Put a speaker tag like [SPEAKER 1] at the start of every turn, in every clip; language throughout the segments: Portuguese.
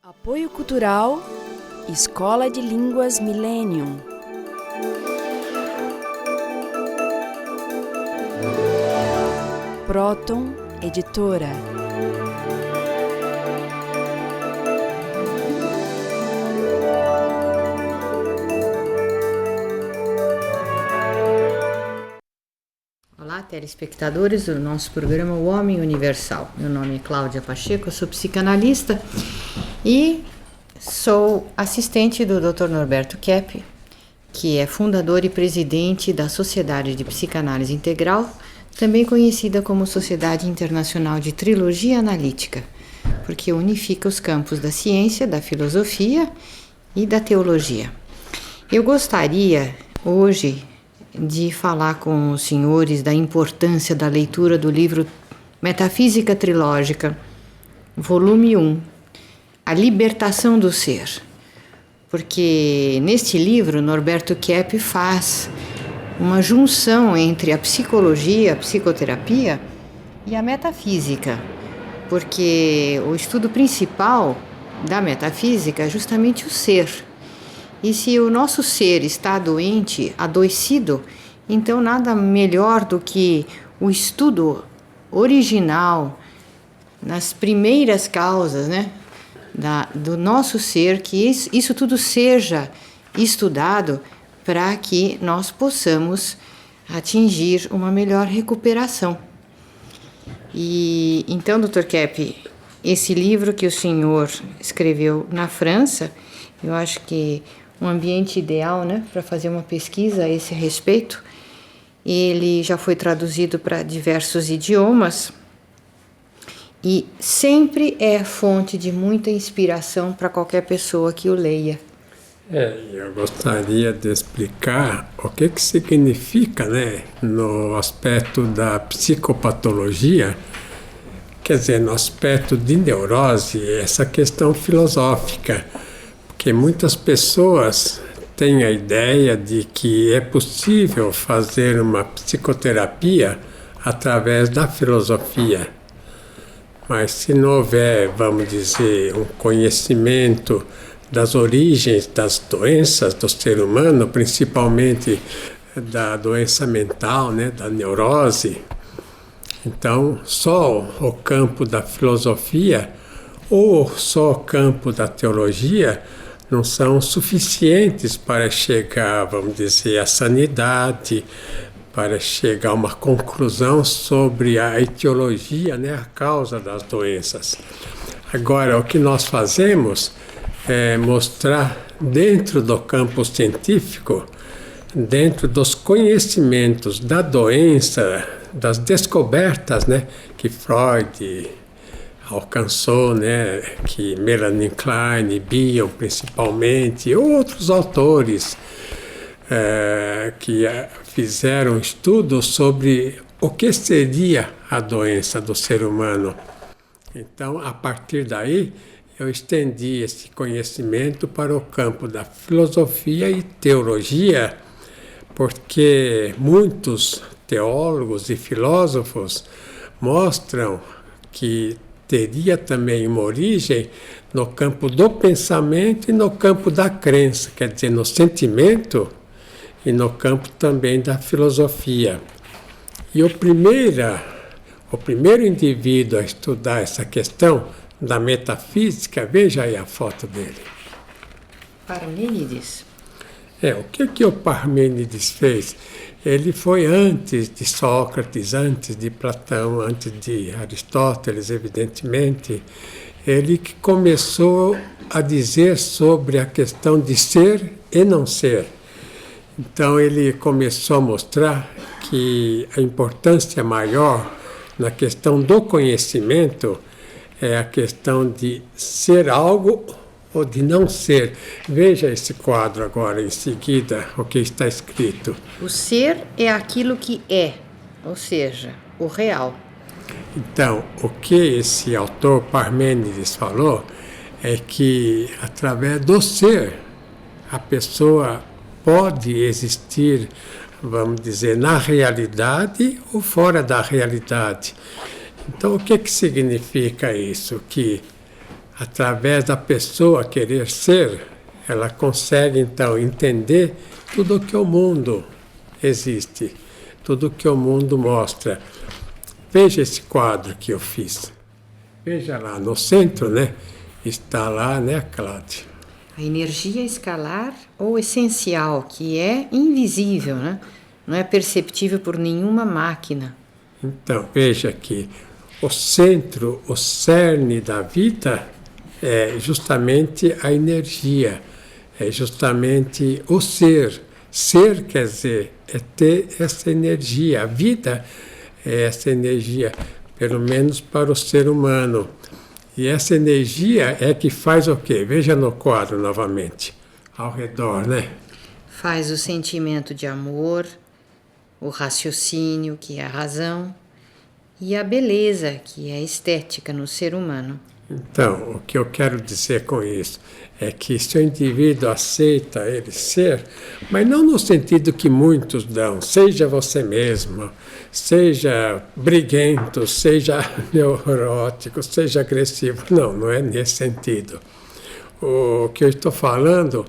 [SPEAKER 1] Apoio Cultural, Escola de Línguas Millennium. Proton Editora.
[SPEAKER 2] Olá, telespectadores do nosso programa O Homem Universal. Meu nome é Cláudia Pacheco, eu sou psicanalista e sou assistente do Dr. Norberto Kepp, que é fundador e presidente da Sociedade de Psicanálise Integral, também conhecida como Sociedade Internacional de Trilogia Analítica, porque unifica os campos da ciência, da filosofia e da teologia. Eu gostaria hoje de falar com os senhores da importância da leitura do livro Metafísica Trilógica, volume 1, A Libertação do Ser. Porque neste livro, Norberto Kepp faz uma junção entre a psicologia, a psicoterapia e a metafísica. Porque o estudo principal da metafísica é justamente o ser. E se o nosso ser está doente, adoecido, então nada melhor do que o estudo original, nas primeiras causas, né, do nosso ser, que isso tudo seja estudado para que nós possamos atingir uma melhor recuperação. E então, Dr. Kepp, esse livro que o senhor escreveu na França, eu acho que um ambiente ideal, né, para fazer uma pesquisa a esse respeito. Ele já foi traduzido para diversos idiomas e sempre é fonte de muita inspiração para qualquer pessoa que o leia.
[SPEAKER 3] Eu gostaria de explicar o que significa, né, no aspecto da psicopatologia, quer dizer, no aspecto de neurose, essa questão filosófica. Porque muitas pessoas têm a ideia de que é possível fazer uma psicoterapia através da filosofia. Mas se não houver, vamos dizer, um conhecimento das origens das doenças do ser humano, principalmente da doença mental, né, da neurose, então só o campo da filosofia ou só o campo da teologia não são suficientes para chegar, vamos dizer, à sanidade, para chegar a uma conclusão sobre a etiologia, né, a causa das doenças. Agora, o que nós fazemos é mostrar dentro do campo científico, dentro dos conhecimentos da doença, das descobertas, né, que Freud alcançou, né, que Melanie Klein, Bion principalmente, e outros autores que fizeram estudos sobre o que seria a doença do ser humano. Então, a partir daí, eu estendi esse conhecimento para o campo da filosofia e teologia, porque muitos teólogos e filósofos mostram que teria também uma origem no campo do pensamento e no campo da crença, quer dizer, no sentimento e no campo também da filosofia. E o primeiro indivíduo a estudar essa questão da metafísica, veja aí a foto dele.
[SPEAKER 2] Parmênides.
[SPEAKER 3] O que o Parmênides fez? Ele foi antes de Sócrates, antes de Platão, antes de Aristóteles, evidentemente. Ele que começou a dizer sobre a questão de ser e não ser. Então ele começou a mostrar que a importância maior na questão do conhecimento é a questão de ser algo ou de não ser. Veja esse quadro agora, em seguida, o que está escrito.
[SPEAKER 2] O ser é aquilo que é, ou seja, o real.
[SPEAKER 3] Então, o que esse autor Parmênides falou é que, através do ser, a pessoa pode existir, vamos dizer, na realidade ou fora da realidade. Então, o que significa isso? Que, através da pessoa querer ser, ela consegue, então, entender tudo o que o mundo existe, tudo o que o mundo mostra. Veja esse quadro que eu fiz. Veja lá no centro, né? Está lá, né, Cláudia?
[SPEAKER 2] A energia escalar ou essencial, que é invisível, né? Não é perceptível por nenhuma máquina.
[SPEAKER 3] Então, veja aqui. O centro, o cerne da vida é justamente a energia, é justamente o ser. Ser quer dizer, é ter essa energia. A vida é essa energia, pelo menos para o ser humano. E essa energia é que faz o quê? Veja no quadro novamente, ao redor, né?
[SPEAKER 2] Faz o sentimento de amor, o raciocínio, que é a razão, e a beleza, que é a estética no ser humano.
[SPEAKER 3] Então, o que eu quero dizer com isso é que se o indivíduo aceita ele ser, mas não no sentido que muitos dão, seja você mesmo, seja briguento, seja neurótico, seja agressivo. Não, não é nesse sentido. O que eu estou falando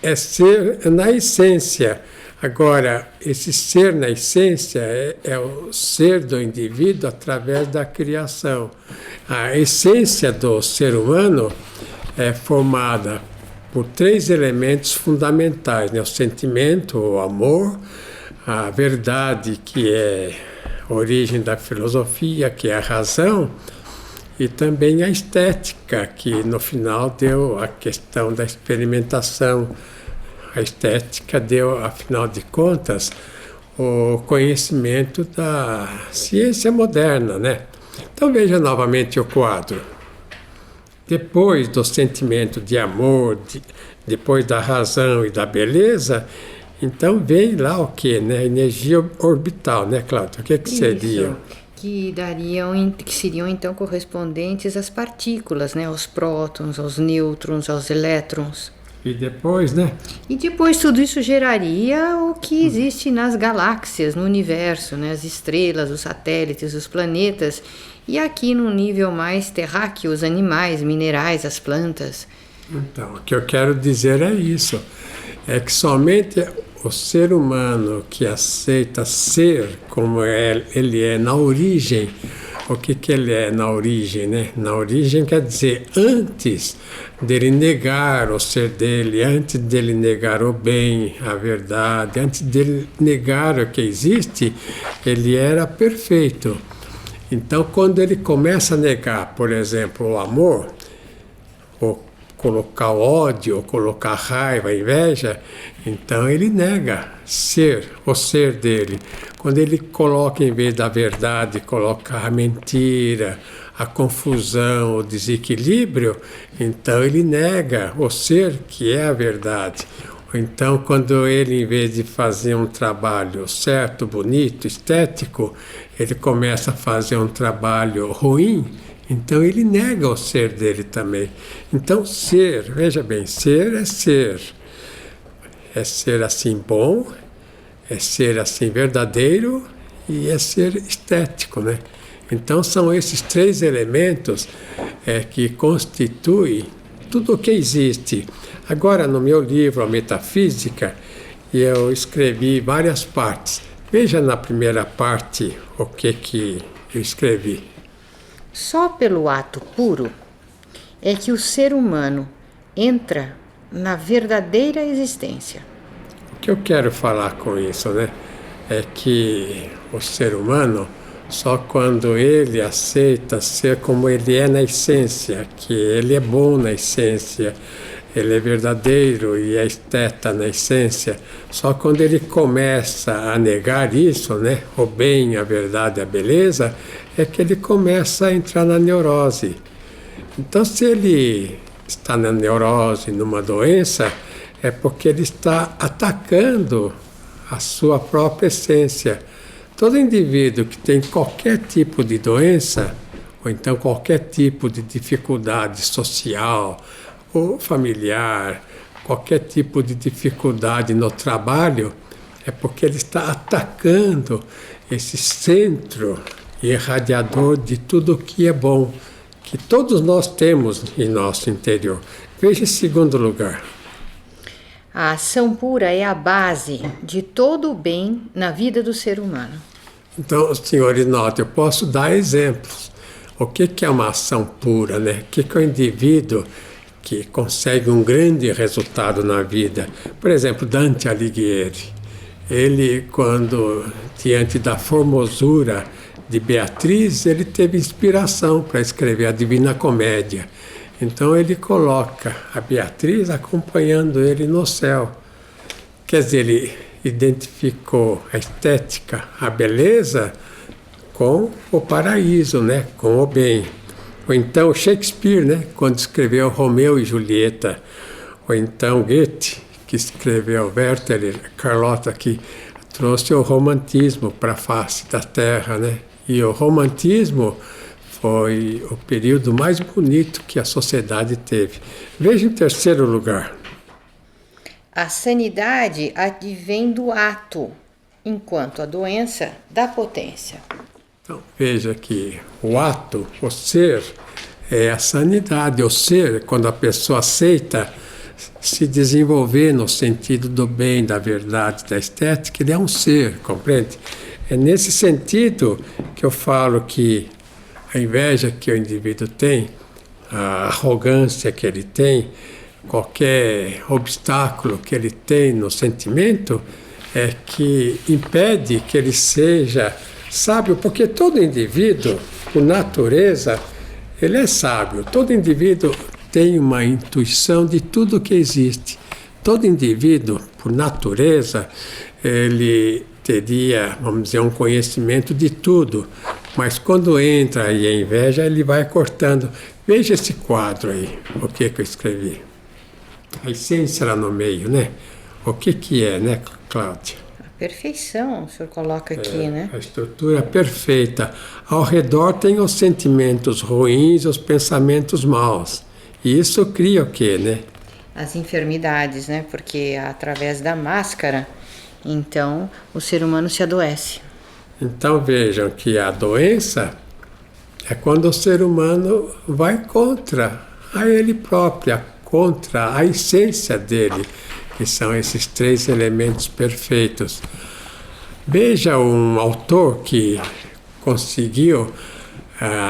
[SPEAKER 3] é ser na essência. Agora, esse ser na essência é o ser do indivíduo através da criação. A essência do ser humano é formada por 3 elementos fundamentais, né? O sentimento, o amor, a verdade, que é a origem da filosofia, que é a razão, e também a estética, que no final deu a questão da experimentação. A estética deu, afinal de contas, o conhecimento da ciência moderna, né? Então veja novamente o quadro. Depois do sentimento de amor, depois da razão e da beleza, então vem lá o quê, né? Energia orbital, né, Cláudia? O que seria?
[SPEAKER 2] Que seriam então correspondentes às partículas, né? Aos prótons, aos nêutrons, aos elétrons.
[SPEAKER 3] E depois, né?
[SPEAKER 2] E depois tudo isso geraria o que existe nas galáxias, no universo, né? As estrelas, os satélites, os planetas. E aqui no nível mais terráqueo, os animais, minerais, as plantas.
[SPEAKER 3] Então, o que eu quero dizer é isso. É que somente o ser humano que aceita ser como ele é na origem. O que ele é na origem, né? Na origem quer dizer antes dele negar o ser dele, antes dele negar o bem, a verdade, antes dele negar o que existe, ele era perfeito. Então, quando ele começa a negar, por exemplo, o amor, ou colocar ódio, ou colocar raiva, inveja, então ele nega o ser dele. Quando ele coloca, em vez da verdade, coloca a mentira, a confusão, o desequilíbrio, então ele nega o ser que é a verdade. Então, quando ele, em vez de fazer um trabalho certo, bonito, estético, ele começa a fazer um trabalho ruim, então ele nega o ser dele também. Então, ser, veja bem, ser é ser. É ser assim bom, é ser assim verdadeiro e é ser estético, né? Então, são esses 3 elementos que constituem tudo o que existe. Agora, no meu livro, A Metafísica, eu escrevi várias partes. Veja na primeira parte o que eu escrevi.
[SPEAKER 2] Só pelo ato puro é que o ser humano entra na verdadeira existência.
[SPEAKER 3] O que eu quero falar com isso, né? É que o ser humano, só quando ele aceita ser como ele é na essência, que ele é bom na essência, ele é verdadeiro e é esteta na essência, só quando ele começa a negar isso, né, o bem, a verdade, a beleza, é que ele começa a entrar na neurose. Então, se ele está na neurose, numa doença, é porque ele está atacando a sua própria essência. Todo indivíduo que tem qualquer tipo de doença, ou então qualquer tipo de dificuldade social ou familiar, qualquer tipo de dificuldade no trabalho, é porque ele está atacando esse centro irradiador de tudo que é bom, que todos nós temos em nosso interior. Veja em segundo lugar.
[SPEAKER 2] A ação pura é a base de todo o bem na vida do ser humano.
[SPEAKER 3] Então, senhores, notem, eu posso dar exemplos. O que é uma ação pura, né? O que é o indivíduo que consegue um grande resultado na vida? Por exemplo, Dante Alighieri. Ele, quando, diante da formosura de Beatriz, ele teve inspiração para escrever a Divina Comédia. Então ele coloca a Beatriz acompanhando ele no céu. Quer dizer, ele identificou a estética, a beleza, com o paraíso, né? Com o bem. Ou então Shakespeare, né? Quando escreveu Romeu e Julieta. Ou então Goethe, que escreveu Werther e Carlota, que trouxe o romantismo para a face da Terra, né? E o romantismo foi o período mais bonito que a sociedade teve. Veja em terceiro lugar.
[SPEAKER 2] A sanidade advém do ato, enquanto a doença da potência.
[SPEAKER 3] Então, veja que o ato, o ser, é a sanidade. O ser, quando a pessoa aceita se desenvolver no sentido do bem, da verdade, da estética, ele é um ser, compreende? É nesse sentido que eu falo que a inveja que o indivíduo tem, a arrogância que ele tem, qualquer obstáculo que ele tem no sentimento, é que impede que ele seja sábio, porque todo indivíduo, por natureza, ele é sábio. Todo indivíduo tem uma intuição de tudo que existe. Todo indivíduo, por natureza, ele teria, vamos dizer, um conhecimento de tudo, mas quando entra aí a inveja, ele vai cortando. Veja esse quadro aí, o que eu escrevi. A essência lá no meio, né? O que é, né, Cláudia?
[SPEAKER 2] A perfeição, o senhor coloca aqui, né?
[SPEAKER 3] A estrutura perfeita. Ao redor tem os sentimentos ruins, os pensamentos maus. E isso cria o quê, né?
[SPEAKER 2] As enfermidades, né? Porque através da máscara, então, o ser humano se adoece.
[SPEAKER 3] Então vejam que a doença é quando o ser humano vai contra a ele próprio, contra a essência dele, que são esses três elementos perfeitos. Veja um autor que conseguiu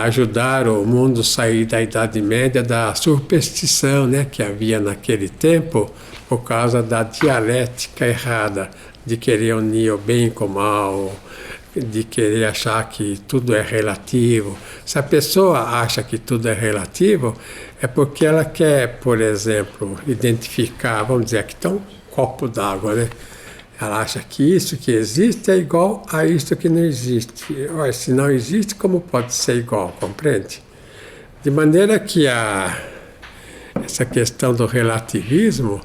[SPEAKER 3] ajudar o mundo a sair da Idade Média da superstição, né, que havia naquele tempo por causa da dialética errada, de querer unir o bem com o mal, de querer achar que tudo é relativo. Se a pessoa acha que tudo é relativo, é porque ela quer, por exemplo, identificar, vamos dizer, aqui está um copo d'água, né? Ela acha que isso que existe é igual a isso que não existe. Ora, se não existe, como pode ser igual, compreende? De maneira que essa questão do relativismo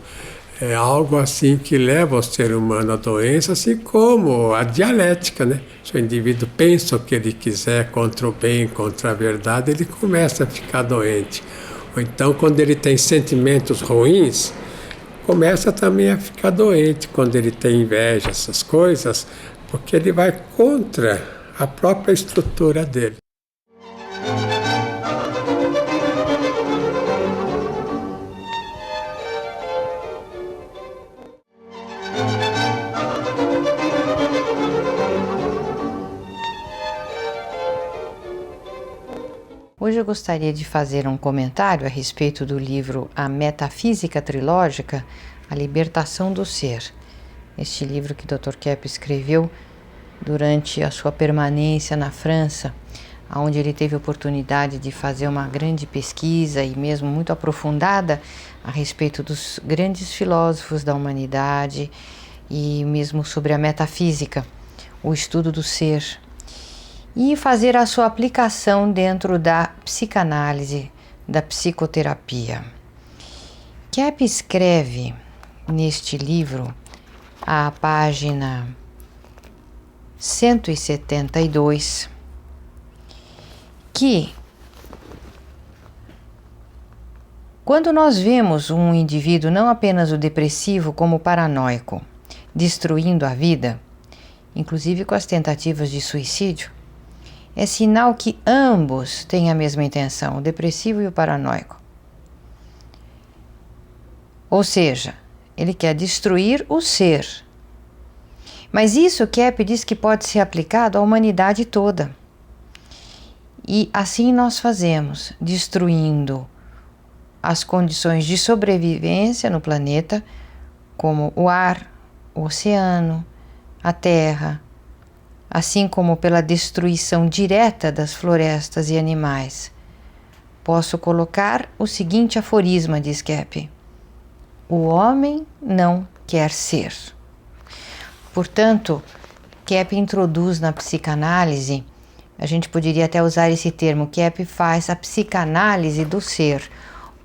[SPEAKER 3] é algo assim que leva o ser humano à doença, assim como a dialética, né? Se o indivíduo pensa o que ele quiser contra o bem, contra a verdade, ele começa a ficar doente. Ou então, quando ele tem sentimentos ruins, começa também a ficar doente, quando ele tem inveja, essas coisas, porque ele vai contra a própria estrutura dele.
[SPEAKER 2] Hoje eu gostaria de fazer um comentário a respeito do livro A Metafísica Trilógica, A Libertação do Ser. Este livro que o Dr. Kepp escreveu durante a sua permanência na França, onde ele teve a oportunidade de fazer uma grande pesquisa e mesmo muito aprofundada a respeito dos grandes filósofos da humanidade e mesmo sobre a metafísica, o estudo do ser, e fazer a sua aplicação dentro da psicanálise, da psicoterapia. Kepp escreve neste livro, à página 172, que quando nós vemos um indivíduo, não apenas o depressivo, como o paranoico, destruindo a vida, inclusive com as tentativas de suicídio, é sinal que ambos têm a mesma intenção, o depressivo e o paranoico. Ou seja, ele quer destruir o ser. Mas isso Kepp diz que pode ser aplicado à humanidade toda. E assim nós fazemos, destruindo as condições de sobrevivência no planeta, como o ar, o oceano, a terra, assim como pela destruição direta das florestas e animais. Posso colocar o seguinte aforisma, diz Kepp: o homem não quer ser. Portanto, Kepp introduz na psicanálise, a gente poderia até usar esse termo, Kepp faz a psicanálise do ser,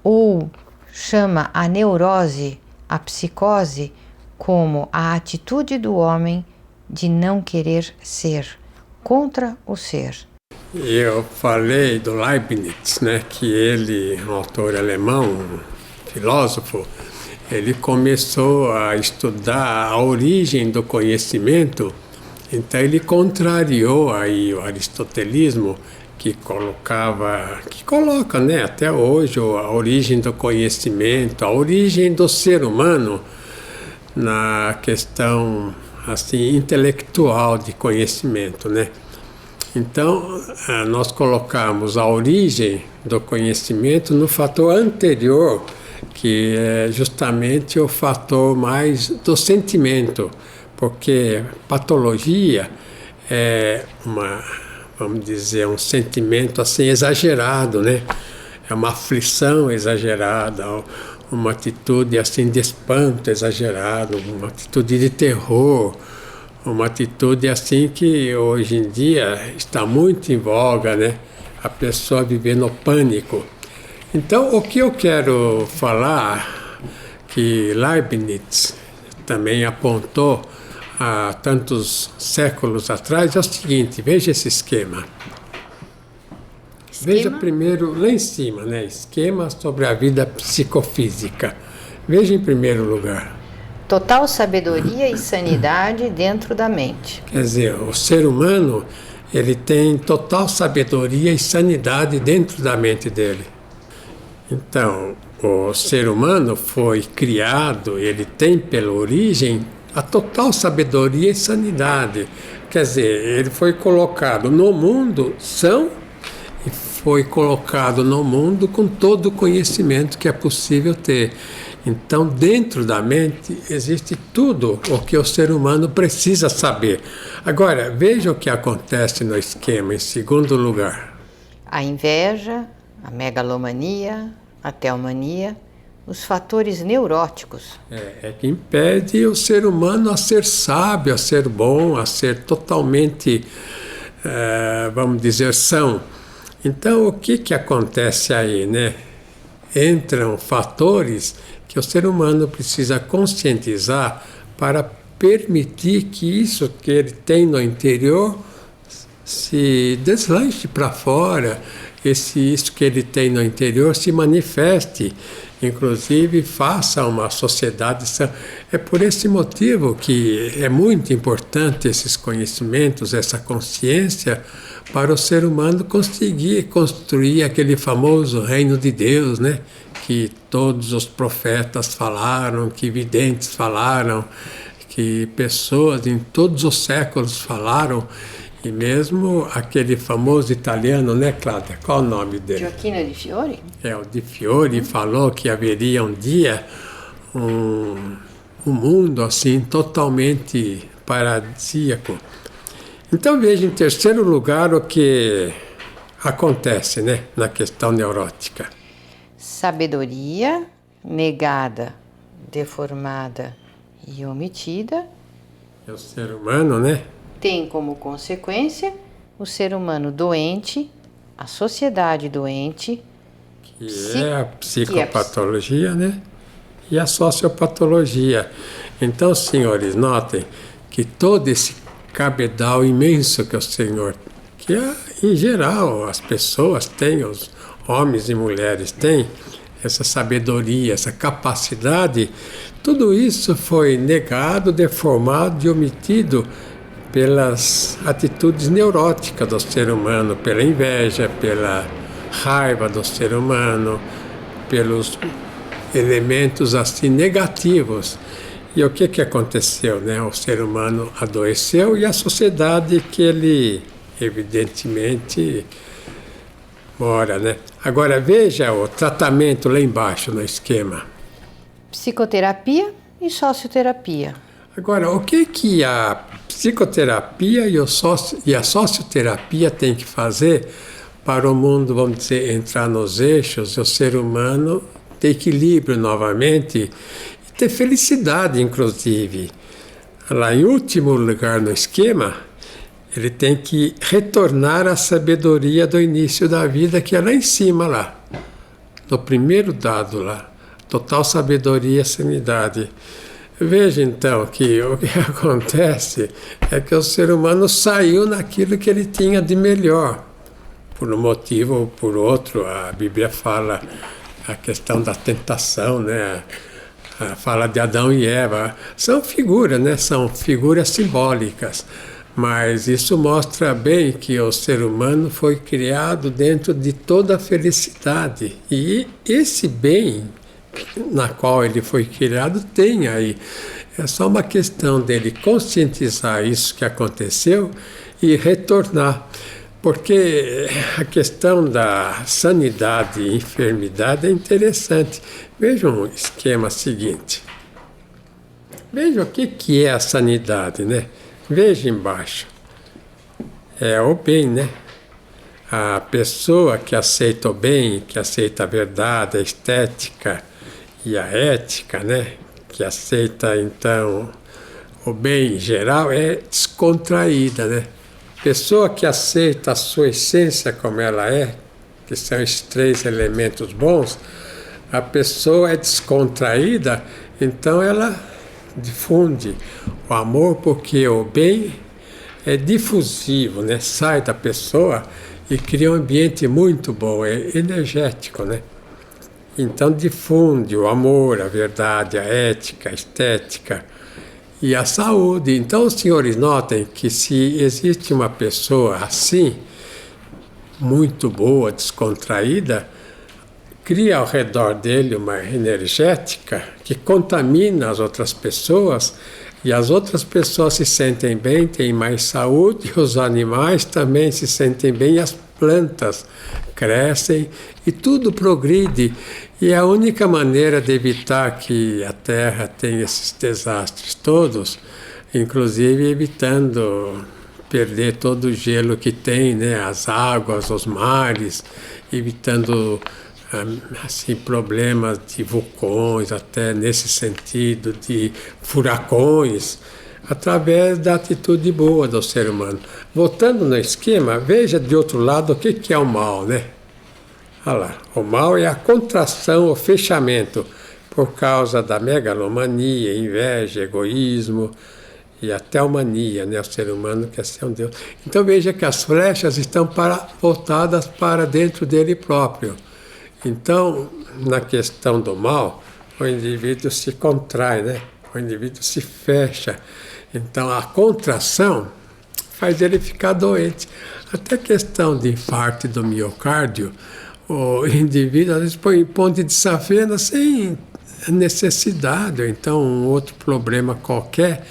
[SPEAKER 2] ou chama a neurose, a psicose, como a atitude do homem de não querer ser, contra o ser.
[SPEAKER 3] Eu falei do Leibniz, né, que ele, um autor alemão, um filósofo, ele começou a estudar a origem do conhecimento, então ele contrariou aí o aristotelismo, que coloca, né, até hoje a origem do conhecimento, a origem do ser humano na questão assim intelectual de conhecimento, né? Então, nós colocamos a origem do conhecimento no fator anterior, que é justamente o fator mais do sentimento, porque patologia é vamos dizer, um sentimento assim exagerado, né? É uma aflição exagerada, uma atitude assim de espanto exagerado, uma atitude de terror, uma atitude assim que hoje em dia está muito em voga, né? A pessoa viver no pânico. Então, o que eu quero falar, que Leibniz também apontou há tantos séculos atrás, é o seguinte: veja esse esquema. Veja primeiro lá em cima, né? Esquema sobre a vida psicofísica. Veja em primeiro lugar.
[SPEAKER 2] Total sabedoria e sanidade dentro da mente.
[SPEAKER 3] Quer dizer, o ser humano, ele tem total sabedoria e sanidade dentro da mente dele. Então, o ser humano foi criado, ele tem pela origem a total sabedoria e sanidade. Quer dizer, ele foi colocado no mundo são e foi colocado no mundo com todo o conhecimento que é possível ter. Então, dentro da mente existe tudo o que o ser humano precisa saber. Agora, veja o que acontece no esquema, em segundo lugar.
[SPEAKER 2] A inveja, a megalomania, a teomania, os fatores neuróticos.
[SPEAKER 3] É que impede o ser humano a ser sábio, a ser bom, a ser totalmente, vamos dizer, são. Então, o que acontece aí, né? Entram fatores que o ser humano precisa conscientizar para permitir que isso que ele tem no interior se deslanche para fora, isso que ele tem no interior se manifeste, inclusive faça uma sociedade sã. É por esse motivo que é muito importante esses conhecimentos, essa consciência, para o ser humano conseguir construir aquele famoso reino de Deus, né? Que todos os profetas falaram, que videntes falaram, que pessoas em todos os séculos falaram, e mesmo aquele famoso italiano, né, Cláudia? Qual o nome dele?
[SPEAKER 2] Gioacchino di Fiore?
[SPEAKER 3] O Di Fiore falou que haveria um dia um mundo assim totalmente paradisíaco. Então veja em terceiro lugar o que acontece, né, na questão neurótica.
[SPEAKER 2] Sabedoria negada, deformada e omitida.
[SPEAKER 3] É o ser humano, né?
[SPEAKER 2] Tem como consequência o ser humano doente, a sociedade doente.
[SPEAKER 3] Que é a psicopatologia, né? e a sociopatologia. Então, senhores, notem que todo esse cabedal imenso que o Senhor, que em geral as pessoas têm, os homens e mulheres têm, essa sabedoria, essa capacidade, tudo isso foi negado, deformado e omitido pelas atitudes neuróticas do ser humano, pela inveja, pela raiva do ser humano, pelos elementos assim negativos. E o que aconteceu, né? O ser humano adoeceu e a sociedade que ele evidentemente mora, né? Agora veja o tratamento lá embaixo no esquema.
[SPEAKER 2] Psicoterapia e socioterapia.
[SPEAKER 3] Agora, o que a psicoterapia e a socioterapia tem que fazer para o mundo, vamos dizer, entrar nos eixos e o ser humano ter equilíbrio novamente e ter felicidade, inclusive? Lá em último lugar no esquema, ele tem que retornar à sabedoria do início da vida, que é lá em cima, lá, no primeiro dado lá, total sabedoria e sanidade. Veja então que o que acontece é que o ser humano saiu naquilo que ele tinha de melhor, por um motivo ou por outro. A Bíblia fala a questão da tentação, né? Fala de Adão e Eva. São figuras, né? São figuras simbólicas, mas isso mostra bem que o ser humano foi criado dentro de toda a felicidade, e esse bem na qual ele foi criado tem aí. É só uma questão dele conscientizar isso que aconteceu e retornar. Porque a questão da sanidade e enfermidade é interessante. Vejam o esquema seguinte. Veja o que é a sanidade, né? Veja embaixo. É o bem, né? A pessoa que aceita o bem, que aceita a verdade, a estética e a ética, né? Que aceita, então, o bem em geral, é descontraída, né? Pessoa que aceita a sua essência como ela é, que são esses três elementos bons, a pessoa é descontraída, então ela difunde o amor, porque o bem é difusivo, né? Sai da pessoa e cria um ambiente muito bom, é energético, né? Então difunde o amor, a verdade, a ética, a estética e a saúde. Então os senhores notem que se existe uma pessoa assim, muito boa, descontraída, cria ao redor dele uma energética que contamina as outras pessoas, e as outras pessoas se sentem bem, têm mais saúde, e os animais também se sentem bem, e as plantas crescem e tudo progride. E a única maneira de evitar que a Terra tenha esses desastres todos, inclusive evitando perder todo o gelo que tem, né, as águas, os mares, evitando assim, problemas de vulcões, até nesse sentido, de furacões, através da atitude boa do ser humano. Voltando no esquema, veja de outro lado o que é o mal, né? Olha lá, o mal é a contração, o fechamento, por causa da megalomania, inveja, egoísmo e até a mania, né? O ser humano quer ser um Deus. Então veja que as flechas estão voltadas para dentro dele próprio. Então, na questão do mal, o indivíduo se contrai, né? O indivíduo se fecha. Então, a contração faz ele ficar doente. Até a questão de infarto do miocárdio, o indivíduo às vezes põe em ponte de safena sem necessidade, ou então um outro problema qualquer,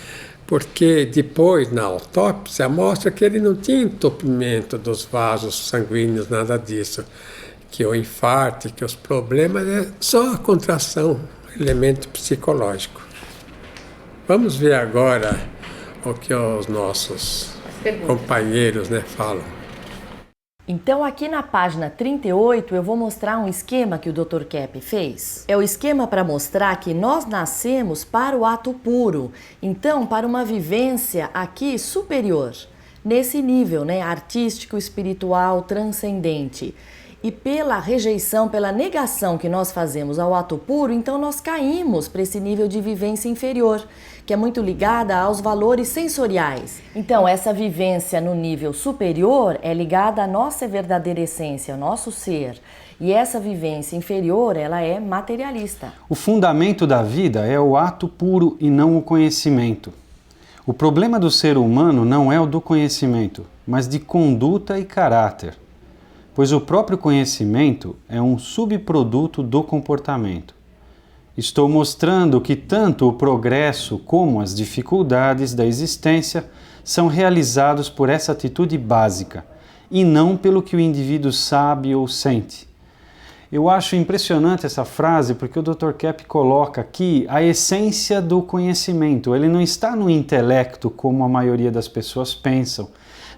[SPEAKER 3] porque depois, na autópsia, mostra que ele não tinha entupimento dos vasos sanguíneos, nada disso. Que o infarto, que os problemas é só a contração, elemento psicológico. Vamos ver agora o que os nossos companheiros, né, falam.
[SPEAKER 4] Então aqui na página 38 eu vou mostrar um esquema que o Dr. Kepp fez. É o esquema para mostrar que nós nascemos para o ato puro, então para uma vivência aqui superior, nesse nível, né, artístico, espiritual, transcendente. E pela rejeição, pela negação que nós fazemos ao ato puro, então nós caímos para esse nível de vivência inferior, que é muito ligada aos valores sensoriais. Então, essa vivência no nível superior é ligada à nossa verdadeira essência, ao nosso ser. E essa vivência inferior, ela é materialista.
[SPEAKER 5] O fundamento da vida é o ato puro e não o conhecimento. O problema do ser humano não é o do conhecimento, mas de conduta e caráter, pois o próprio conhecimento é um subproduto do comportamento. Estou mostrando que tanto o progresso como as dificuldades da existência são realizados por essa atitude básica, e não pelo que o indivíduo sabe ou sente. Eu acho impressionante essa frase porque o Dr. Kepp coloca aqui a essência do conhecimento. Ele não está no intelecto como a maioria das pessoas pensam.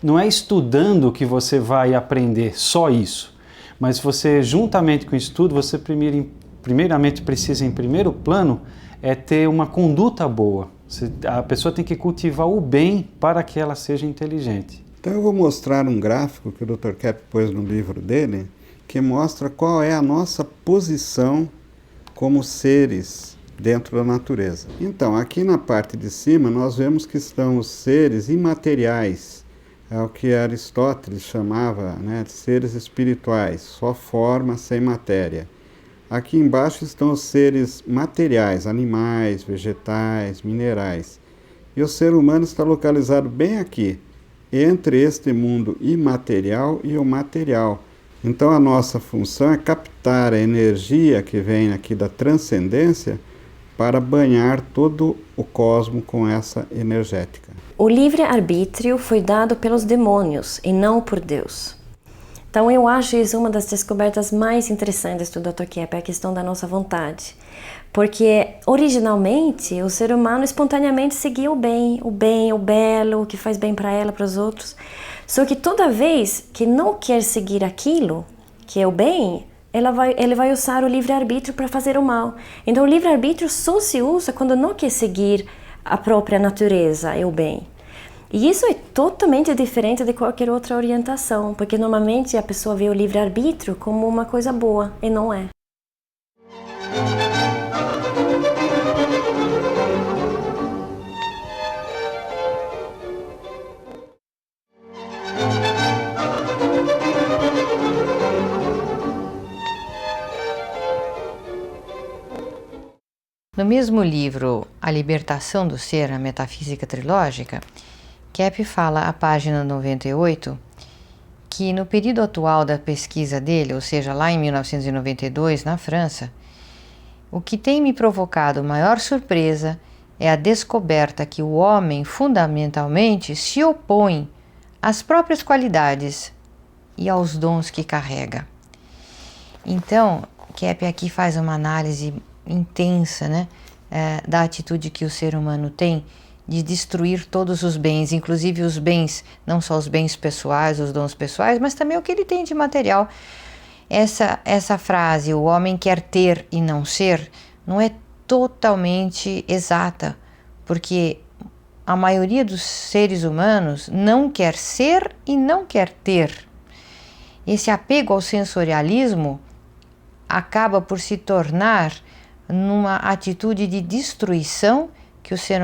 [SPEAKER 5] Não é estudando que você vai aprender só isso. Mas você, juntamente com o estudo, você primeiramente precisa, em primeiro plano, ter uma conduta boa. A pessoa tem que cultivar o bem para que ela seja inteligente.
[SPEAKER 6] Então eu vou mostrar um gráfico que o Dr. Kepp pôs no livro dele, que mostra qual é a nossa posição como seres dentro da natureza. Então, aqui na parte de cima, nós vemos que estão os seres imateriais, é o que Aristóteles chamava, de seres espirituais, só forma sem matéria. Aqui embaixo estão os seres materiais, animais, vegetais, minerais. E o ser humano está localizado bem aqui, entre este mundo imaterial e o material. Então a nossa função é captar a energia que vem aqui da transcendência para banhar todo o cosmo com essa energética.
[SPEAKER 7] O livre-arbítrio foi dado pelos demônios e não por Deus. Então eu acho isso uma das descobertas mais interessantes do Dr. Kepp, a questão da nossa vontade. Porque originalmente o ser humano espontaneamente seguia o belo, o que faz bem para ela, para os outros. Só que toda vez que não quer seguir aquilo, que é o bem, ele vai usar o livre-arbítrio para fazer o mal. Então o livre-arbítrio só se usa quando não quer seguir a própria natureza e o bem. E isso é totalmente diferente de qualquer outra orientação, porque normalmente a pessoa vê o livre-arbítrio como uma coisa boa, e não é.
[SPEAKER 2] No mesmo livro A Libertação do Ser, a Metafísica Trilógica, Kepp fala, à página 98, que no período atual da pesquisa dele, ou seja, lá em 1992, na França, o que tem me provocado maior surpresa é a descoberta que o homem fundamentalmente se opõe às próprias qualidades e aos dons que carrega. Então, Kepp aqui faz uma análise intensa, da atitude que o ser humano tem de destruir todos os bens, inclusive os bens, não só os bens pessoais, os dons pessoais, mas também o que ele tem de material. Essa frase, o homem quer ter e não ser, não é totalmente exata, porque a maioria dos seres humanos não quer ser e não quer ter. Esse apego ao sensorialismo acaba por se tornar numa atitude de destruição que o ser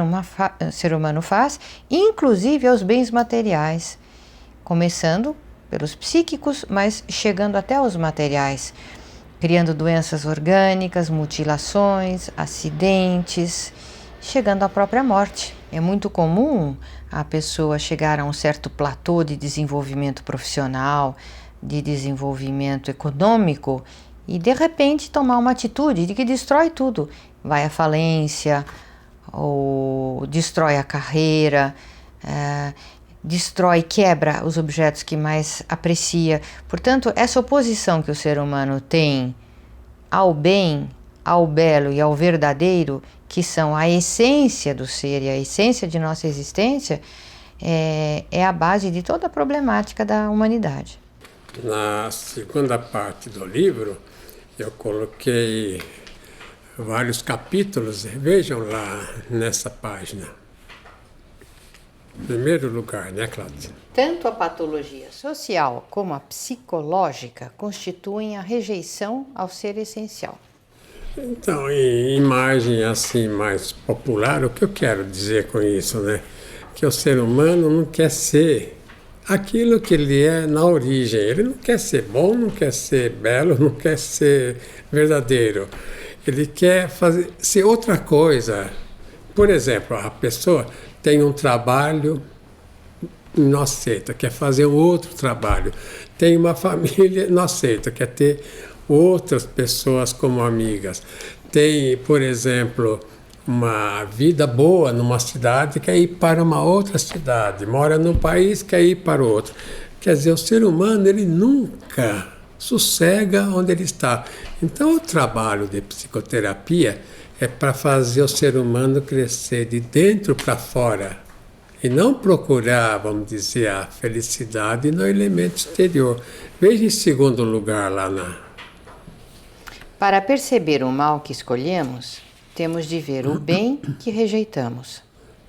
[SPEAKER 2] humano faz, inclusive aos bens materiais, começando pelos psíquicos, mas chegando até aos materiais, criando doenças orgânicas, mutilações, acidentes, chegando à própria morte. É muito comum a pessoa chegar a um certo platô de desenvolvimento profissional, de desenvolvimento econômico, e de repente tomar uma atitude de que destrói tudo, vai à falência, ou destrói a carreira, quebra os objetos que mais aprecia. Portanto, essa oposição que o ser humano tem ao bem, ao belo e ao verdadeiro, que são a essência do ser e a essência de nossa existência, é a base de toda a problemática da humanidade.
[SPEAKER 3] Na segunda parte do livro, eu coloquei vários capítulos, vejam lá nessa página. Primeiro lugar, né, Cláudia?
[SPEAKER 2] Tanto a patologia social como a psicológica constituem a rejeição ao ser essencial.
[SPEAKER 3] Então, em imagem assim mais popular, o que eu quero dizer com isso, né? Que o ser humano não quer ser aquilo que ele é na origem. Ele não quer ser bom, não quer ser belo, não quer ser verdadeiro. Ele quer ser outra coisa. Por exemplo, a pessoa tem um trabalho, não aceita, quer fazer um outro trabalho. Tem uma família, não aceita, quer ter outras pessoas como amigas. Tem, por exemplo, uma vida boa numa cidade, quer ir para uma outra cidade. Mora num país, quer ir para outro. Quer dizer, o ser humano, ele nunca sossega onde ele está. Então, o trabalho de psicoterapia é para fazer o ser humano crescer de dentro para fora e não procurar, vamos dizer, a felicidade no elemento exterior. Veja em segundo lugar lá na...
[SPEAKER 2] Para perceber o mal que escolhemos, temos de ver o bem que rejeitamos.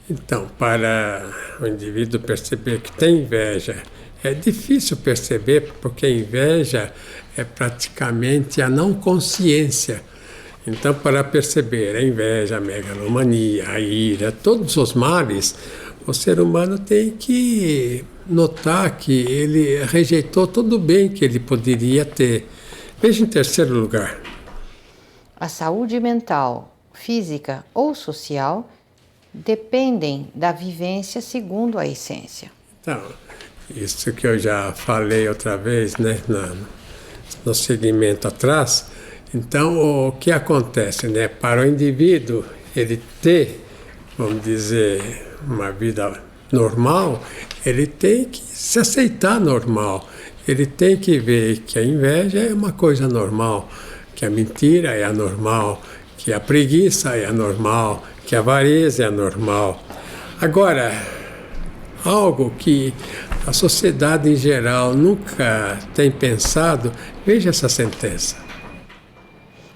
[SPEAKER 3] Então, para o indivíduo perceber que tem inveja, é difícil perceber porque a inveja é praticamente a não consciência. Então, para perceber a inveja, a megalomania, a ira, todos os males, o ser humano tem que notar que ele rejeitou todo o bem que ele poderia ter. Veja em terceiro lugar.
[SPEAKER 2] A saúde mental, física ou social dependem da vivência segundo a essência.
[SPEAKER 3] Então, isso que eu já falei outra vez, né, no segmento atrás. Então, o que acontece, né? Para o indivíduo, ele ter, vamos dizer, uma vida normal, ele tem que se aceitar normal. Ele tem que ver que a inveja é uma coisa normal, que a mentira é anormal, que a preguiça é anormal, que a avareza é anormal. Agora, algo que a sociedade em geral nunca tem pensado, veja essa sentença.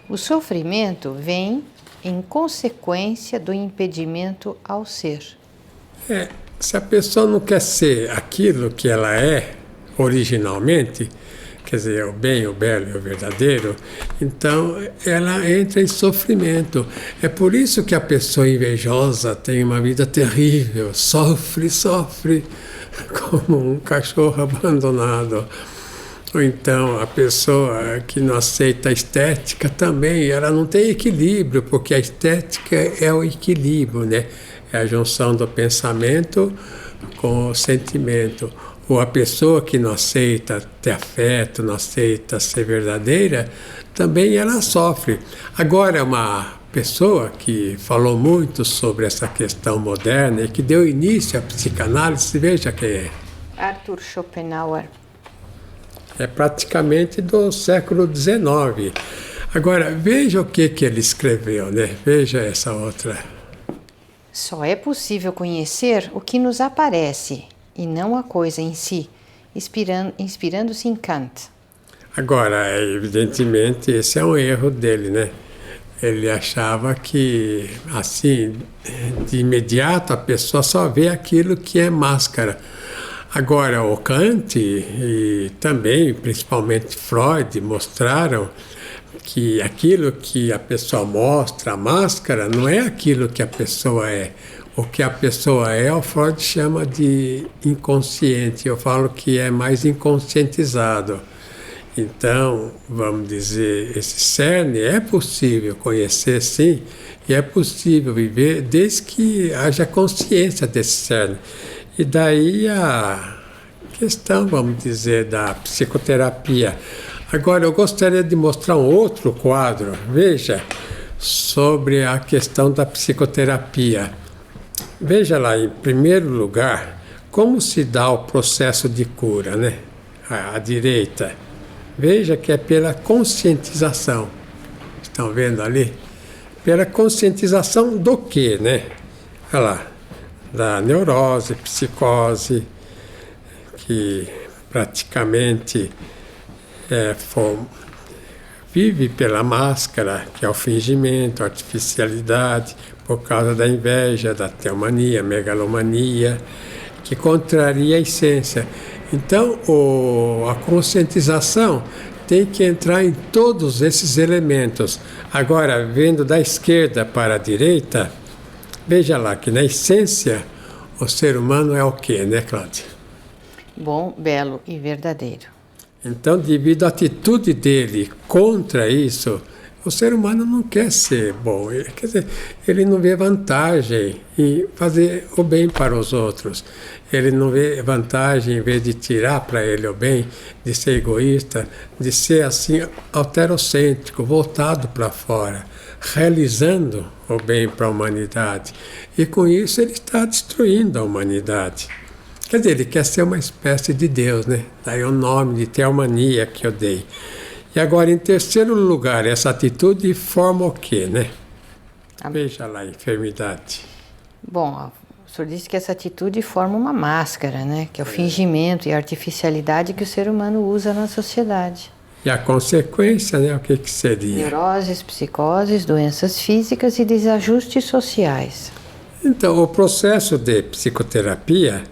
[SPEAKER 2] O sofrimento vem em consequência do impedimento ao ser.
[SPEAKER 3] Se a pessoa não quer ser aquilo que ela é originalmente, quer dizer, o bem, o belo e o verdadeiro, então ela entra em sofrimento. É por isso que a pessoa invejosa tem uma vida terrível, sofre como um cachorro abandonado. Ou então a pessoa que não aceita a estética também, ela não tem equilíbrio, porque a estética é o equilíbrio, né? É a junção do pensamento com o sentimento. Ou a pessoa que não aceita ter afeto, não aceita ser verdadeira, também ela sofre. Agora, uma pessoa que falou muito sobre essa questão moderna e que deu início à psicanálise, veja quem é.
[SPEAKER 2] Arthur Schopenhauer.
[SPEAKER 3] É praticamente do século XIX. Agora, veja o que ele escreveu, né? Veja essa outra.
[SPEAKER 2] Só é possível conhecer o que nos aparece, e não a coisa em si, inspirando-se em Kant.
[SPEAKER 3] Agora, evidentemente, esse é um erro dele, né? Ele achava que, assim, de imediato a pessoa só vê aquilo que é máscara. Agora, o Kant e também, principalmente Freud, mostraram que aquilo que a pessoa mostra, a máscara, não é aquilo que a pessoa é. O que a pessoa é, o Freud chama de inconsciente. Eu falo que é mais inconscientizado. Então, vamos dizer, esse cerne é possível conhecer, sim, e é possível viver desde que haja consciência desse cerne. E daí a questão, vamos dizer, da psicoterapia. Agora, eu gostaria de mostrar um outro quadro, veja, sobre a questão da psicoterapia. Veja lá, em primeiro lugar, como se dá o processo de cura, né? À direita. Veja que é pela conscientização. Estão vendo ali? Pela conscientização do quê, né? Olha lá. Da neurose, psicose, que praticamente vive pela máscara, que é o fingimento, a artificialidade, por causa da inveja, da teomania, megalomania. que contraria a essência. Então, a conscientização tem que entrar em todos esses elementos. Agora, vendo da esquerda para a direita, veja lá que na essência o ser humano é o quê, né, Cláudia?
[SPEAKER 2] Bom, belo e verdadeiro.
[SPEAKER 3] Então, devido à atitude dele contra isso, o ser humano não quer ser bom. Quer dizer, ele não vê vantagem em fazer o bem para os outros. Ele não vê vantagem, em vez de tirar para ele o bem, de ser egoísta, de ser assim, alterocêntrico, voltado para fora, realizando o bem para a humanidade. E com isso ele está destruindo a humanidade. Quer dizer, ele quer ser uma espécie de Deus, né? Daí o nome de teomania que eu dei. E agora, em terceiro lugar, essa atitude forma o quê, né? Veja lá a enfermidade.
[SPEAKER 2] Bom, o senhor disse que essa atitude forma uma máscara, né? Que é o fingimento e a artificialidade que o ser humano usa na sociedade.
[SPEAKER 3] E a consequência, né? O que seria?
[SPEAKER 2] Neuroses, psicoses, doenças físicas e desajustes sociais.
[SPEAKER 3] Então, o processo de psicoterapia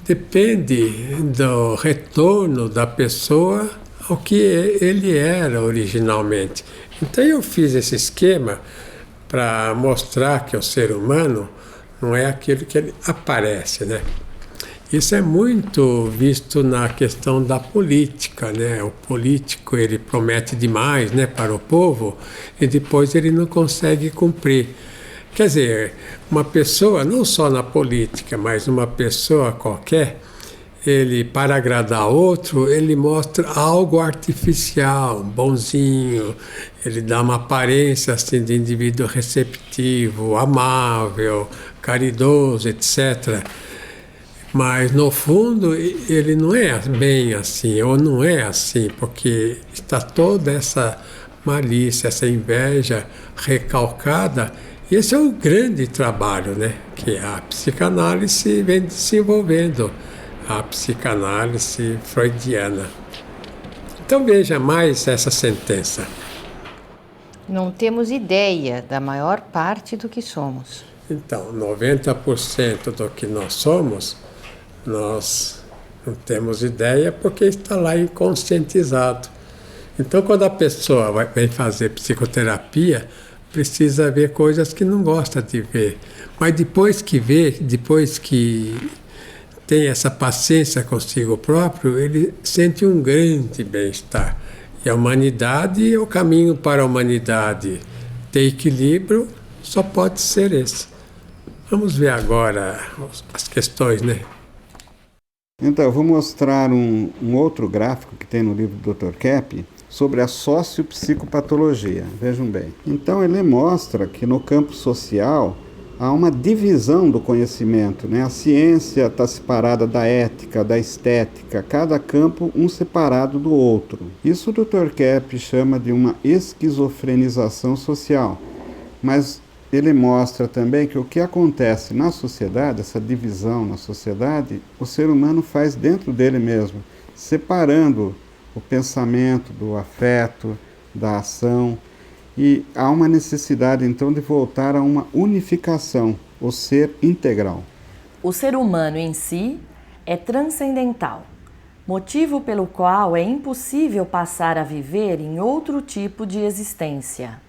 [SPEAKER 3] depende do retorno da pessoa ao que ele era originalmente. Então eu fiz esse esquema para mostrar que o ser humano não é aquilo que ele aparece, né? Isso é muito visto na questão da política, né? O político, ele promete demais, né, para o povo e depois ele não consegue cumprir. Quer dizer, uma pessoa, não só na política, mas uma pessoa qualquer, ele, para agradar outro, ele mostra algo artificial, bonzinho, ele dá uma aparência assim, de indivíduo receptivo, amável, caridoso, etc. Mas, no fundo, ele não é bem assim, ou não é assim, porque está toda essa malícia, essa inveja recalcada. E esse é um grande trabalho, né, que a psicanálise vem desenvolvendo, a psicanálise freudiana. Então veja mais essa sentença.
[SPEAKER 2] Não temos ideia da maior parte do que somos.
[SPEAKER 3] Então, 90% do que nós somos, nós não temos ideia porque está lá inconscientizado. Então, quando a pessoa vem fazer psicoterapia, precisa ver coisas que não gosta de ver. Mas depois que vê, depois que tem essa paciência consigo próprio, ele sente um grande bem-estar. E a humanidade, o caminho para a humanidade ter equilíbrio, só pode ser esse. Vamos ver agora as questões, né?
[SPEAKER 6] Então, eu vou mostrar um outro gráfico que tem no livro do Dr. Kepp, sobre a sociopsicopatologia. Vejam bem. Então ele mostra que no campo social há uma divisão do conhecimento, né? A ciência está separada da ética, da estética, cada campo um separado do outro. Isso o Dr. Kepp chama de uma esquizofrenização social. Mas ele mostra também que o que acontece na sociedade, essa divisão na sociedade, o ser humano faz dentro dele mesmo, separando o pensamento, do afeto, da ação, e há uma necessidade então de voltar a uma unificação, o ser integral.
[SPEAKER 4] O ser humano em si é transcendental, motivo pelo qual é impossível passar a viver em outro tipo de existência.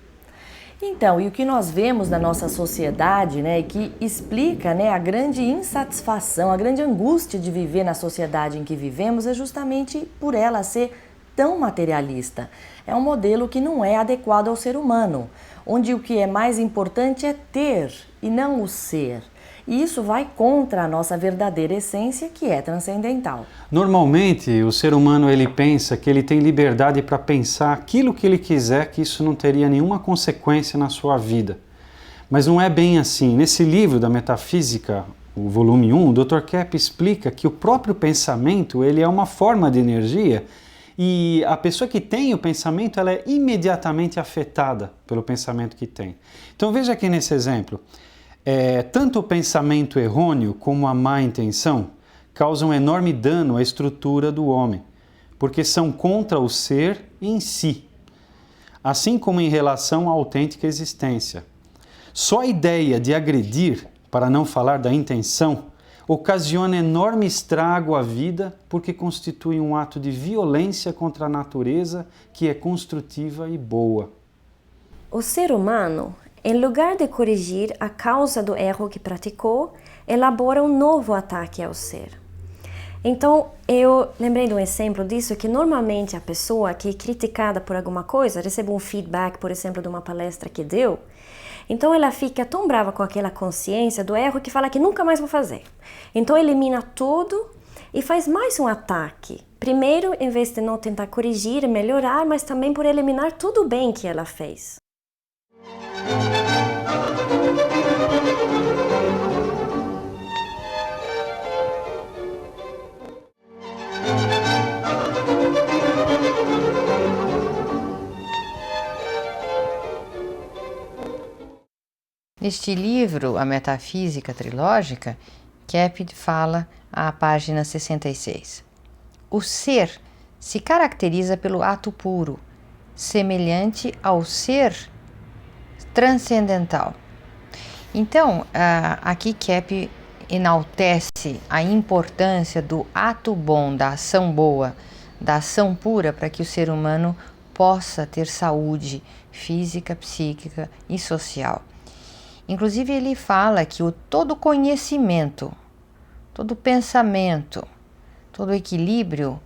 [SPEAKER 4] Então, e o que nós vemos na nossa sociedade, né, que explica, né, a grande insatisfação, a grande angústia de viver na sociedade em que vivemos é justamente por ela ser tão materialista. É um modelo que não é adequado ao ser humano, onde o que é mais importante é ter e não o ser. E isso vai contra a nossa verdadeira essência, que é transcendental.
[SPEAKER 5] Normalmente, o ser humano ele pensa que ele tem liberdade para pensar aquilo que ele quiser, que isso não teria nenhuma consequência na sua vida. Mas não é bem assim. Nesse livro da Metafísica, o volume 1, o Dr. Kepp explica que o próprio pensamento ele é uma forma de energia e a pessoa que tem o pensamento ela é imediatamente afetada pelo pensamento que tem. Então veja aqui nesse exemplo. Tanto o pensamento errôneo como a má intenção causam enorme dano à estrutura do homem, porque são contra o ser em si, assim como em relação à autêntica existência. Só a ideia de agredir, para não falar da intenção, ocasiona enorme estrago à vida porque constitui um ato de violência contra a natureza que é construtiva e boa.
[SPEAKER 7] O ser humano, em lugar de corrigir a causa do erro que praticou, elabora um novo ataque ao ser. Então, eu lembrei de um exemplo disso, que normalmente a pessoa que é criticada por alguma coisa, recebe um feedback, por exemplo, de uma palestra que deu, então ela fica tão brava com aquela consciência do erro que fala que nunca mais vou fazer. Então elimina tudo e faz mais um ataque. Primeiro, em vez de não tentar corrigir e melhorar, mas também por eliminar tudo o bem que ela fez.
[SPEAKER 2] Neste livro, A Metafísica Trilógica, Kepp fala à página 66. O ser se caracteriza pelo ato puro, semelhante ao ser transcendental. Então, aqui Kepp enaltece a importância do ato bom, da ação boa, da ação pura, para que o ser humano possa ter saúde física, psíquica e social. Inclusive, ele fala que todo conhecimento, todo pensamento, todo equilíbrio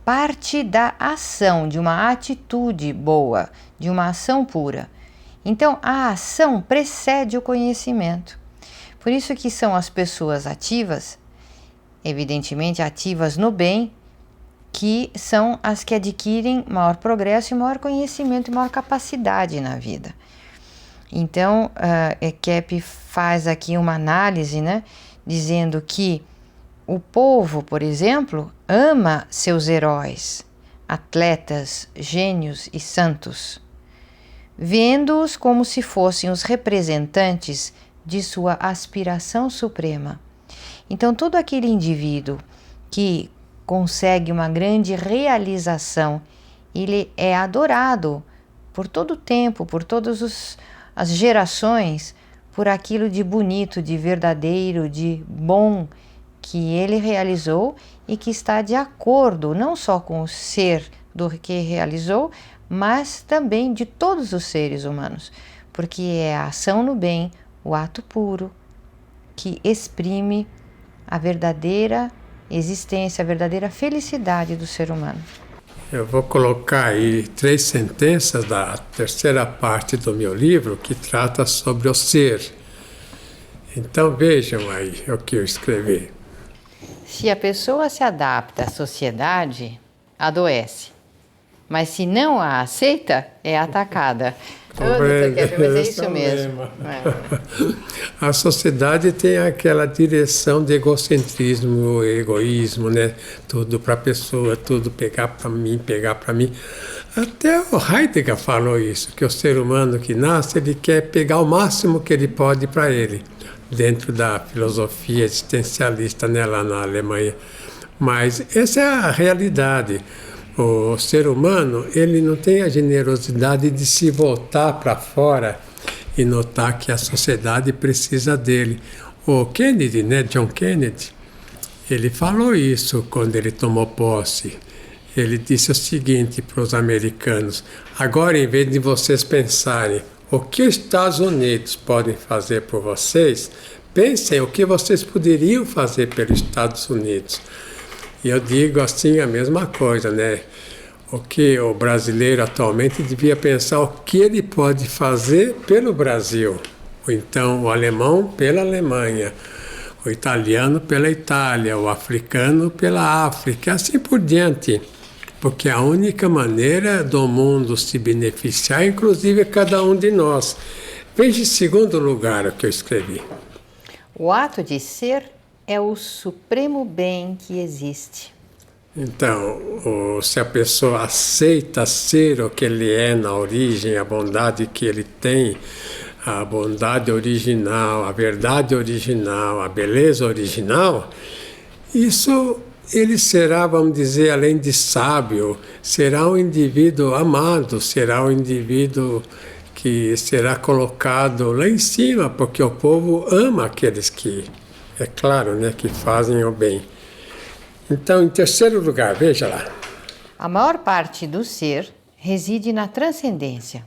[SPEAKER 2] parte da ação, de uma atitude boa, de uma ação pura. Então, a ação precede o conhecimento. Por isso que são as pessoas ativas, evidentemente ativas no bem, que são as que adquirem maior progresso e maior conhecimento e maior capacidade na vida. Então, Kepp faz aqui uma análise, né, dizendo que o povo, por exemplo, ama seus heróis, atletas, gênios e santos, vendo-os como se fossem os representantes de sua aspiração suprema. Então, todo aquele indivíduo que consegue uma grande realização, ele é adorado por todo o tempo, por todas as gerações, por aquilo de bonito, de verdadeiro, de bom que ele realizou e que está de acordo não só com o ser do que realizou, mas também de todos os seres humanos, porque é a ação no bem, o ato puro, que exprime a verdadeira existência, a verdadeira felicidade do ser humano.
[SPEAKER 3] Eu vou colocar aí 3 sentenças da terceira parte do meu livro que trata sobre o ser. Então vejam aí o que eu escrevi.
[SPEAKER 2] Se a pessoa se adapta à sociedade, adoece. Mas se não a aceita, é atacada. Mas é isso mesmo.
[SPEAKER 3] A sociedade tem aquela direção de egocentrismo, egoísmo, né? Tudo para a pessoa, tudo pegar para mim, pegar para mim. Até o Heidegger falou isso, que o ser humano que nasce, ele quer pegar o máximo que ele pode para ele, dentro da filosofia existencialista, né, lá na Alemanha. Mas essa é a realidade. O ser humano, ele não tem a generosidade de se voltar para fora e notar que a sociedade precisa dele. O Kennedy, né, John Kennedy, ele falou isso quando ele tomou posse. Ele disse o seguinte para os americanos: agora, em vez de vocês pensarem o que os Estados Unidos podem fazer por vocês, pensem o que vocês poderiam fazer pelos Estados Unidos. E eu digo assim a mesma coisa, né? O que o brasileiro atualmente devia pensar o que ele pode fazer pelo Brasil. Ou então o alemão pela Alemanha, o italiano pela Itália, o africano pela África, assim por diante. Porque a única maneira do mundo se beneficiar, inclusive, é cada um de nós. Veja em segundo lugar o que eu escrevi.
[SPEAKER 2] O ato de ser é o supremo bem que existe.
[SPEAKER 3] Então, se a pessoa aceita ser o que ele é na origem, a bondade que ele tem, a bondade original, a verdade original, a beleza original, isso ele será, vamos dizer, além de sábio, será um indivíduo amado, será um indivíduo que será colocado lá em cima, porque o povo ama aqueles que é claro, né, que fazem o bem. Então, em terceiro lugar, veja lá.
[SPEAKER 2] A maior parte do ser reside na transcendência.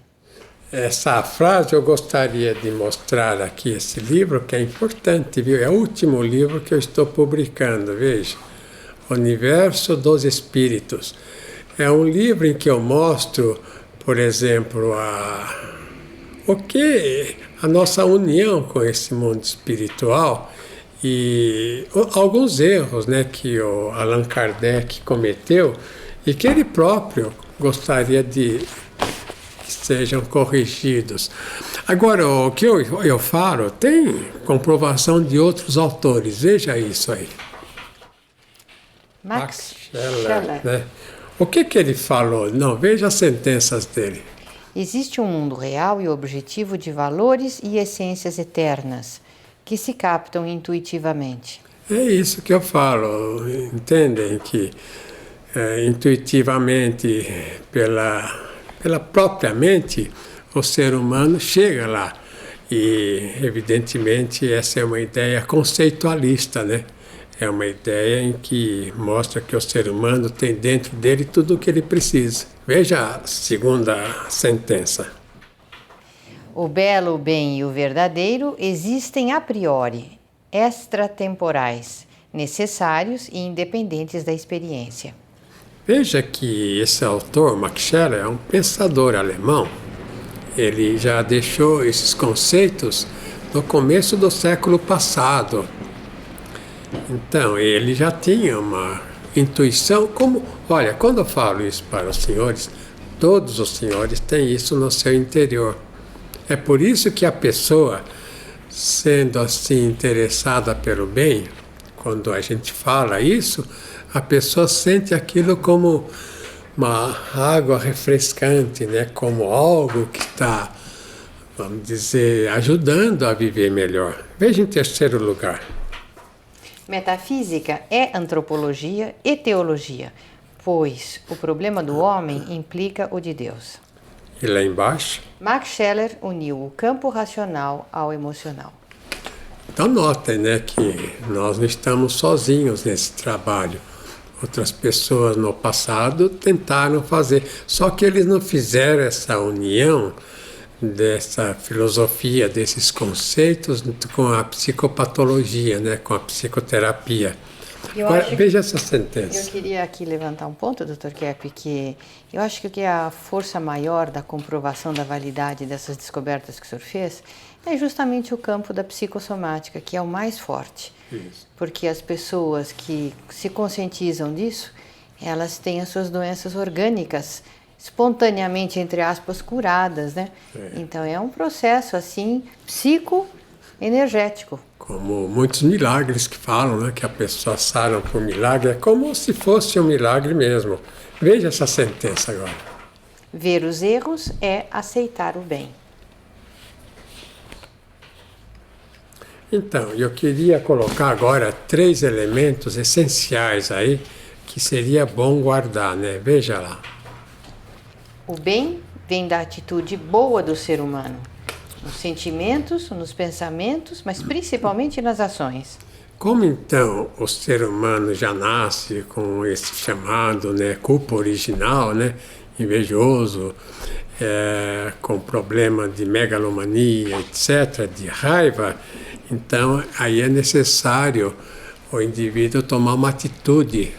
[SPEAKER 3] Essa frase eu gostaria de mostrar aqui, esse livro, que é importante, viu? É o último livro que eu estou publicando, veja. Universo dos Espíritos. É um livro em que eu mostro, por exemplo, a nossa união com esse mundo espiritual e alguns erros, né, que o Allan Kardec cometeu e que ele próprio gostaria de que sejam corrigidos. Agora, o que eu falo tem comprovação de outros autores, veja isso aí.
[SPEAKER 2] Max
[SPEAKER 3] Scheler, né? O que ele falou? Não, veja as sentenças dele.
[SPEAKER 2] Existe um mundo real e objetivo de valores e essências eternas que se captam intuitivamente.
[SPEAKER 3] É isso que eu falo, entendem que intuitivamente, pela própria mente, o ser humano chega lá. E, evidentemente, essa é uma ideia conceitualista, né? É uma ideia em que mostra que o ser humano tem dentro dele tudo o que ele precisa. Veja a segunda sentença.
[SPEAKER 2] O belo, o bem e o verdadeiro existem a priori, extratemporais, necessários e independentes da experiência.
[SPEAKER 3] Veja que esse autor, Max Scheler, é um pensador alemão. Ele já deixou esses conceitos no começo do século passado. Então, ele já tinha uma intuição, olha, quando eu falo isso para os senhores, todos os senhores têm isso no seu interior. É por isso que a pessoa, sendo assim interessada pelo bem, quando a gente fala isso, a pessoa sente aquilo como uma água refrescante, né? Como algo que está, vamos dizer, ajudando a viver melhor. Veja em terceiro lugar.
[SPEAKER 2] Metafísica é antropologia e teologia, pois o problema do homem implica o de Deus.
[SPEAKER 3] E lá embaixo?
[SPEAKER 2] Max Scheler uniu o campo racional ao emocional.
[SPEAKER 3] Então notem, né, que nós não estamos sozinhos nesse trabalho. Outras pessoas no passado tentaram fazer, só que eles não fizeram essa união dessa filosofia, desses conceitos com a psicopatologia, né, com a psicoterapia. Agora, veja essa sentença.
[SPEAKER 2] Eu queria aqui levantar um ponto, Dr. Kepp, que eu acho que a força maior da comprovação da validade dessas descobertas que o senhor fez é justamente o campo da psicossomática, que é o mais forte.
[SPEAKER 3] Isso.
[SPEAKER 2] Porque as pessoas que se conscientizam disso, elas têm as suas doenças orgânicas espontaneamente, entre aspas, curadas, né? Então é um processo assim psicoenergético.
[SPEAKER 3] Como muitos milagres que falam, né, que a pessoa sara por milagre, é como se fosse um milagre mesmo. Veja essa sentença agora.
[SPEAKER 2] Ver os erros é aceitar o bem.
[SPEAKER 3] Então, eu queria colocar agora 3 elementos essenciais aí que seria bom guardar, né? Veja lá.
[SPEAKER 2] O bem vem da atitude boa do ser humano, nos sentimentos, nos pensamentos, mas principalmente nas ações.
[SPEAKER 3] Como então o ser humano já nasce com esse chamado, né, culpa original, né, invejoso, com problema de megalomania, etc., de raiva, então aí é necessário o indivíduo tomar uma atitude,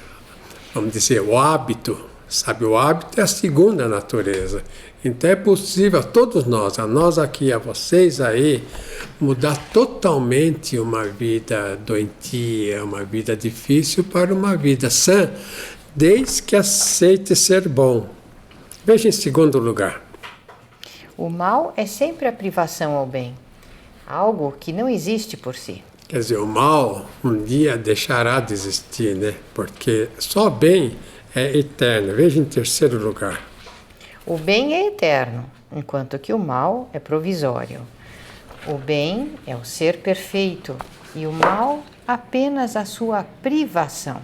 [SPEAKER 3] vamos dizer, o hábito. Sabe, o hábito é a segunda natureza. Então é possível a todos nós, a nós aqui, a vocês aí, mudar totalmente uma vida doentia, uma vida difícil para uma vida sã, desde que aceite ser bom. Veja em segundo lugar.
[SPEAKER 2] O mal é sempre a privação ao bem, algo que não existe por si.
[SPEAKER 3] Quer dizer, o mal um dia deixará de existir, né? Porque só bem é eterno. Veja em terceiro lugar.
[SPEAKER 2] O bem é eterno, enquanto que o mal é provisório. O bem é o ser perfeito e o mal apenas a sua privação.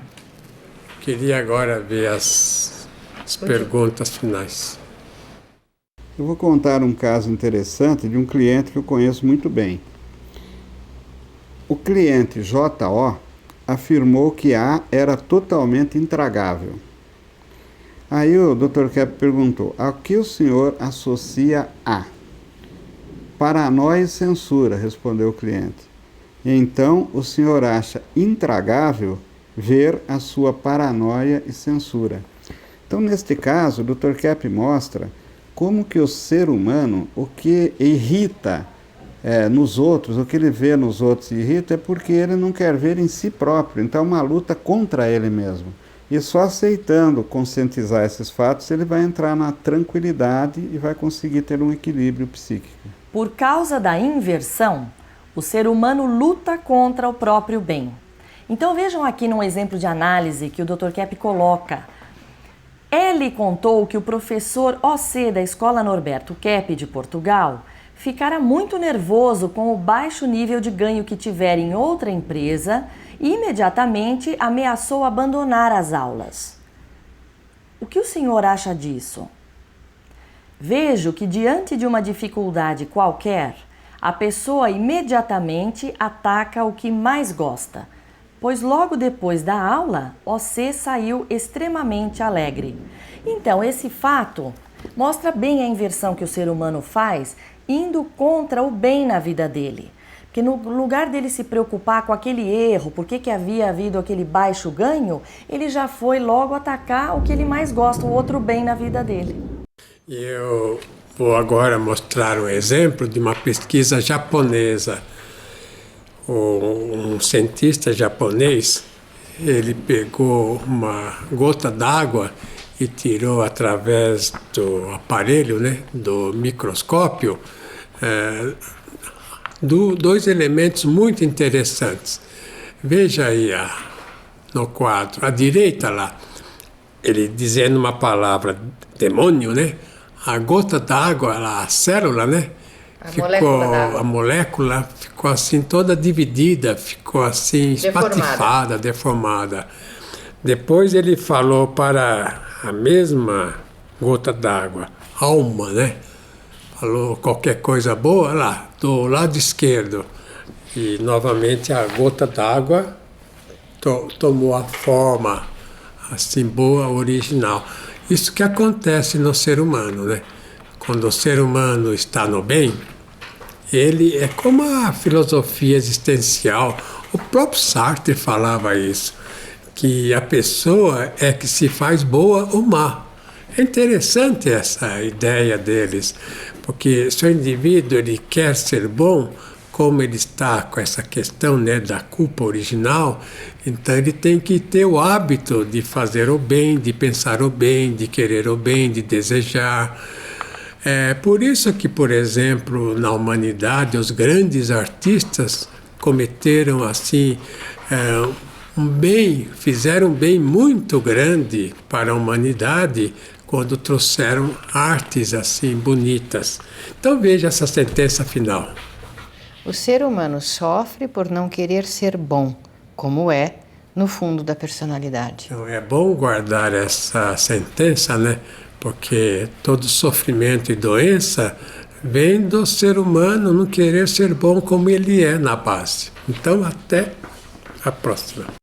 [SPEAKER 3] Queria agora ver as perguntas finais.
[SPEAKER 6] Eu vou contar um caso interessante de um cliente que eu conheço muito bem. o cliente J.O. afirmou que A era totalmente intragável. Aí o Dr. Kepp perguntou: a que o senhor associa A? Paranoia e censura, respondeu o cliente. Então o senhor acha intragável ver a sua paranoia e censura. Então, neste caso, o Dr. Kepp mostra como que o ser humano, o que irrita nos outros, o que ele vê nos outros irrita, é porque ele não quer ver em si próprio. Então, é uma luta contra ele mesmo. E só aceitando conscientizar esses fatos, ele vai entrar na tranquilidade e vai conseguir ter um equilíbrio psíquico.
[SPEAKER 4] Por causa da inversão, o ser humano luta contra o próprio bem. Então vejam aqui num exemplo de análise que o Dr. Kepp coloca. Ele contou que o professor O.C. da Escola Norberto Kepp de Portugal ficara muito nervoso com o baixo nível de ganho que tivera em outra empresa e imediatamente ameaçou abandonar as aulas. O que o senhor acha disso? Vejo que diante de uma dificuldade qualquer, a pessoa imediatamente ataca o que mais gosta, pois logo depois da aula, O.C. saiu extremamente alegre. Então, esse fato mostra bem a inversão que o ser humano faz, indo contra o bem na vida dele. Porque no lugar dele se preocupar com aquele erro, por que havia havido aquele baixo ganho, ele já foi logo atacar o que ele mais gosta, o outro bem na vida dele.
[SPEAKER 3] Eu vou agora mostrar um exemplo de uma pesquisa japonesa. Um cientista japonês, ele pegou uma gota d'água e tirou através do aparelho, do microscópio, dois elementos muito interessantes. Veja aí no quadro, à direita lá, ele dizendo uma palavra, demônio, a gota d'água, a célula, a molécula ficou assim toda dividida, ficou assim espatifada, deformada. Depois ele falou para a mesma gota d'água, alma, Falou qualquer coisa boa lá, do lado esquerdo. E novamente a gota d'água tomou a forma assim boa, original. Isso que acontece no ser humano, Quando o ser humano está no bem, ele é como a filosofia existencial. O próprio Sartre falava isso, que a pessoa é que se faz boa ou má. É interessante essa ideia deles, porque se o indivíduo ele quer ser bom, como ele está com essa questão da culpa original, então ele tem que ter o hábito de fazer o bem, de pensar o bem, de querer o bem, de desejar. É por isso que, por exemplo, na humanidade, os grandes artistas cometeram assim fizeram um bem muito grande para a humanidade quando trouxeram artes assim bonitas. Então veja essa sentença final.
[SPEAKER 2] O ser humano sofre por não querer ser bom, como é no fundo da personalidade.
[SPEAKER 3] Então é bom guardar essa sentença, porque todo sofrimento e doença vem do ser humano não querer ser bom como ele é na base. Então até a próxima.